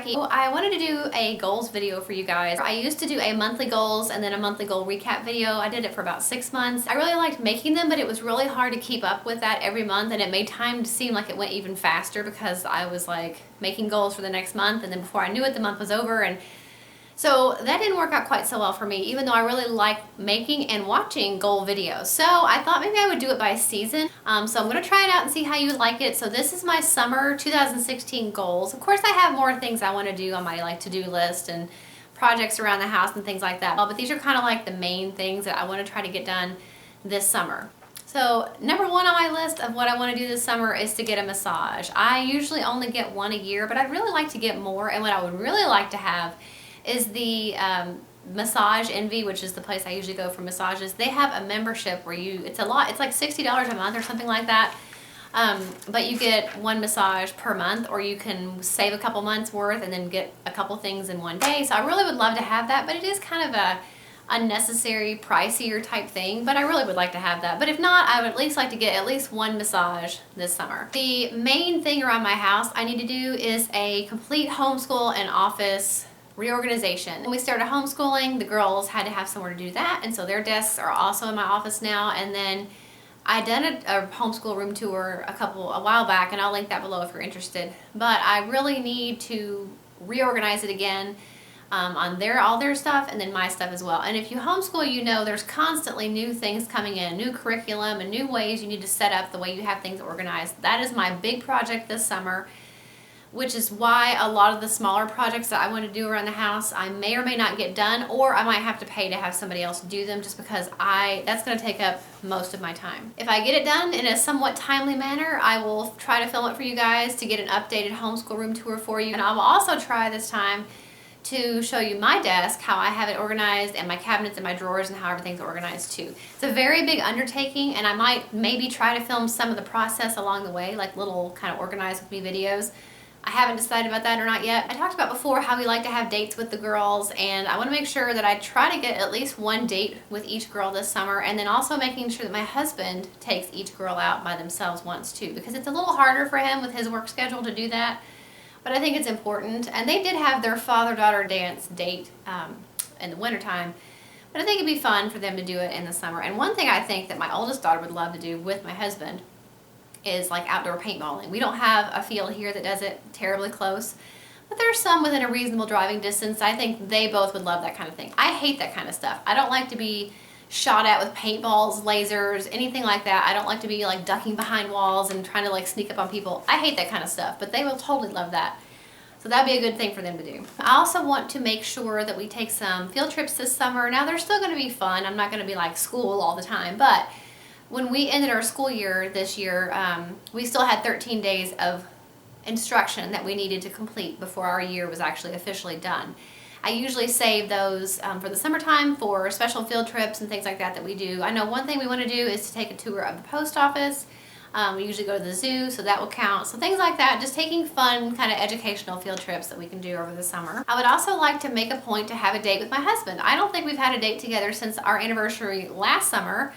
Becky. I wanted to do a goals video for you guys. I used to do a monthly goals and then a monthly goal recap video. I did it for about 6 months. I really liked making them, but it was really hard to keep up with that every month, and it made time to seem like it went even faster because I was like making goals for the next month, and then before I knew it, the month was over. And so that didn't work out quite so well for me, even though I really like making and watching goal videos. So I thought maybe I would do it by season. So I'm gonna try it out and see how you like it. So this is my summer 2016 goals. Of course, I have more things I wanna do on my like to-do list and projects around the house and things like that. But these are kind of like the main things that I wanna try to get done this summer. So number one on my list of what I want to do this summer is to get a massage. I usually only get one a year, but I'd really like to get more. And what I would really like to have is the Massage Envy, which is the place I usually go for massages. They have a membership where it's a lot, it's like $60 a month or something like that. But you get one massage per month, or you can save a couple months worth and then get a couple things in one day. So I really would love to have that, but it is kind of a unnecessary, pricier type thing, but I really would like to have that. But if not, I would at least like to get at least one massage this summer. The main thing around my house I need to do is a complete homeschool and office reorganization. When we started homeschooling, the girls had to have somewhere to do that, and so their desks are also in my office now. And then I done a homeschool room tour a while back, and I'll link that below if you're interested. But I really need to reorganize it again on all their stuff and then my stuff as well. And if you homeschool, you know there's constantly new things coming in, new curriculum and new ways you need to set up the way you have things organized. That is my big project this summer, which is why a lot of the smaller projects that I want to do around the house I may or may not get done, or I might have to pay to have somebody else do them, just because that's going to take up most of my time. If I get it done in a somewhat timely manner, I will try to film it for you guys to get an updated homeschool room tour for you. And I will also try this time to show you my desk, how I have it organized, and my cabinets and my drawers and how everything's organized too. It's a very big undertaking, and I might maybe try to film some of the process along the way, like little kind of organized with me videos. I haven't decided about that or not yet. I talked about before how we like to have dates with the girls, and I want to make sure that I try to get at least one date with each girl this summer, and then also making sure that my husband takes each girl out by themselves once too, because it's a little harder for him with his work schedule to do that. But I think it's important. And they did have their father-daughter dance date in the wintertime, but I think it'd be fun for them to do it in the summer. And one thing I think that my oldest daughter would love to do with my husband is like outdoor paintballing. We don't have a field here that does it terribly close, but there's some within a reasonable driving distance. I think they both would love that kind of thing. I hate that kind of stuff. I don't like to be shot at with paintballs, lasers, anything like that. I don't like to be like ducking behind walls and trying to like sneak up on people. I hate that kind of stuff, but they will totally love that. So that'd be a good thing for them to do. I also want to make sure that we take some field trips this summer. Now they're still going to be fun. I'm not going to be like school all the time, but when we ended our school year this year, we still had 13 days of instruction that we needed to complete before our year was actually officially done. I usually save those for the summertime for special field trips and things like that we do. I know one thing we want to do is to take a tour of the post office. We usually go to the zoo, so that will count. So things like that, just taking fun kind of educational field trips that we can do over the summer. I would also like to make a point to have a date with my husband. I don't think we've had a date together since our anniversary last summer.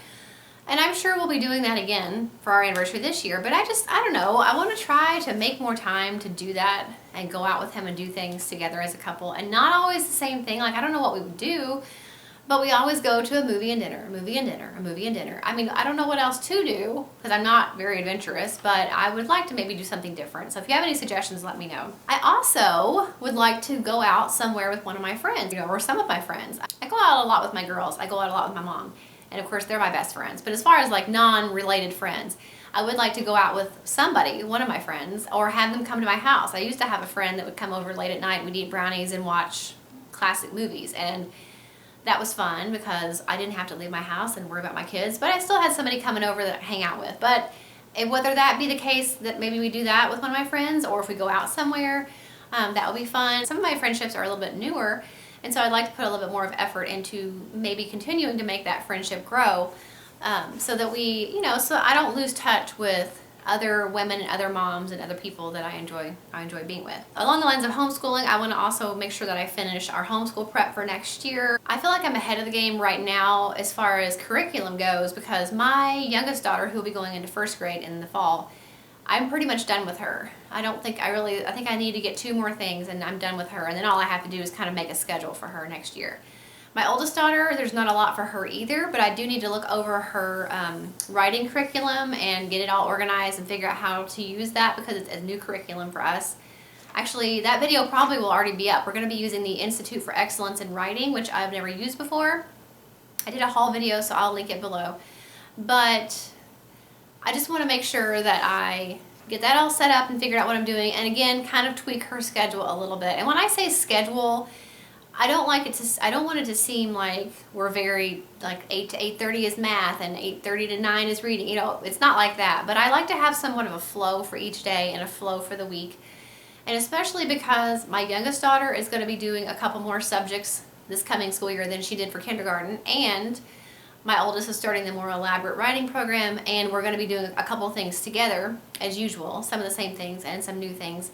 And I'm sure we'll be doing that again for our anniversary this year. But I don't know. I want to try to make more time to do that and go out with him and do things together as a couple. And not always the same thing. Like, I don't know what we would do, but we always go to a movie and dinner, a movie and dinner, a movie and dinner. I mean, I don't know what else to do because I'm not very adventurous, but I would like to maybe do something different. So if you have any suggestions, let me know. I also would like to go out somewhere with one of my friends, or some of my friends. I go out a lot with my girls. I go out a lot with my mom. And of course, they're my best friends. But as far as like non-related friends, I would like to go out with somebody, one of my friends, or have them come to my house. I used to have a friend that would come over late at night. We'd eat brownies and watch classic movies. And that was fun because I didn't have to leave my house and worry about my kids. But I still had somebody coming over that I hang out with. But whether that be the case that maybe we do that with one of my friends, or if we go out somewhere, that would be fun. Some of my friendships are a little bit newer, and so I'd like to put a little bit more of effort into maybe continuing to make that friendship grow, so that so I don't lose touch with other women and other moms and other people that I enjoy being with. Along the lines of homeschooling, I want to also make sure that I finish our homeschool prep for next year. I feel like I'm ahead of the game right now as far as curriculum goes, because my youngest daughter, who will be going into first grade in the fall, I'm pretty much done with her. I think I need to get 2 more things and I'm done with her. And then all I have to do is kind of make a schedule for her next year. My oldest daughter, there's not a lot for her either, but I do need to look over her writing curriculum and get it all organized and figure out how to use that because it's a new curriculum for us. Actually, that video probably will already be up. We're going to be using the Institute for Excellence in Writing, which I've never used before. I did a haul video, so I'll link it below. But I just want to make sure that I get that all set up and figure out what I'm doing, and again, kind of tweak her schedule a little bit. And when I say schedule, I don't want it to seem like we're very, like 8 to 8:30 is math and 8:30 to 9 is reading. You know, it's not like that. But I like to have somewhat of a flow for each day and a flow for the week. And especially because my youngest daughter is going to be doing a couple more subjects this coming school year than she did for kindergarten, and my oldest is starting the more elaborate writing program, and we're going to be doing a couple things together as usual, some of the same things and some new things.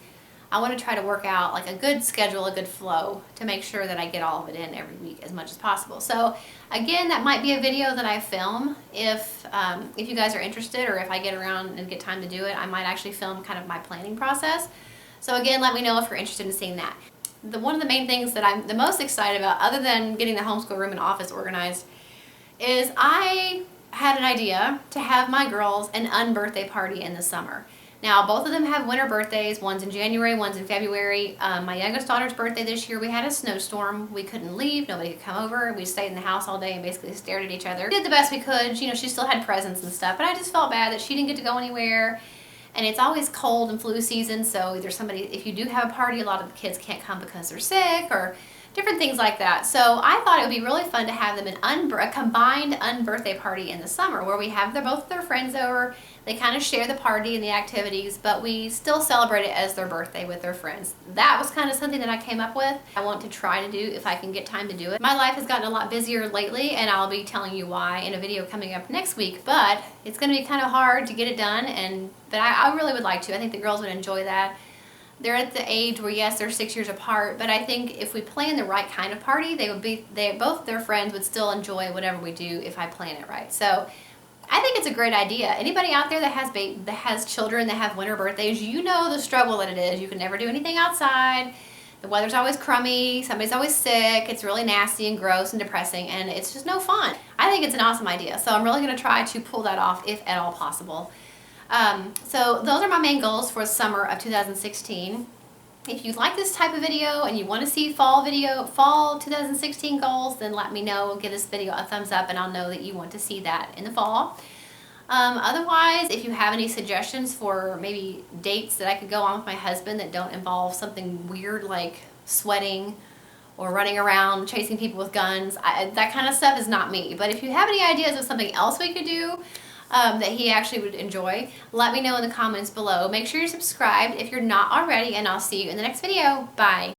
I want to try to work out like a good schedule, a good flow to make sure that I get all of it in every week as much as possible. So again, that might be a video that I film if you guys are interested, or if I get around and get time to do it, I might actually film kind of my planning process. So again, let me know if you're interested in seeing that. One of the main things that I'm the most excited about, other than getting the homeschool room and office organized, is I had an idea to have my girls an unbirthday party in the summer. Now, both of them have winter birthdays. One's in January, one's in February. My youngest daughter's birthday this year, we had a snowstorm. We couldn't leave. Nobody could come over. We stayed in the house all day and basically stared at each other. We did the best we could. You know, she still had presents and stuff, but I just felt bad that she didn't get to go anywhere. And it's always cold and flu season, so either if you do have a party, a lot of the kids can't come because they're sick or different things like that. So I thought it would be really fun to have them a combined unbirthday party in the summer where we have both their friends over. They kind of share the party and the activities, but we still celebrate it as their birthday with their friends. That was kind of something that I came up with. I want to try to do if I can get time to do it. My life has gotten a lot busier lately, and I'll be telling you why in a video coming up next week, but it's going to be kind of hard to get it done, but I really would like to. I think the girls would enjoy that. They're at the age where, yes, they're 6 years apart, but I think if we plan the right kind of party, both their friends would still enjoy whatever we do if I plan it right. So I think it's a great idea. Anybody out there that has children that have winter birthdays, you know the struggle that it is. You can never do anything outside. The weather's always crummy. Somebody's always sick. It's really nasty and gross and depressing, and it's just no fun. I think it's an awesome idea, so I'm really going to try to pull that off if at all possible. So those are my main goals for summer of 2016. If you like this type of video and you want to see fall 2016 goals, then let me know. Give this video a thumbs up and I'll know that you want to see that in the fall. Otherwise, if you have any suggestions for maybe dates that I could go on with my husband that don't involve something weird like sweating or running around chasing people with guns, that kind of stuff is not me. But if you have any ideas of something else we could do that he actually would enjoy, let me know in the comments below. Make sure you're subscribed if you're not already, and I'll see you in the next video. Bye.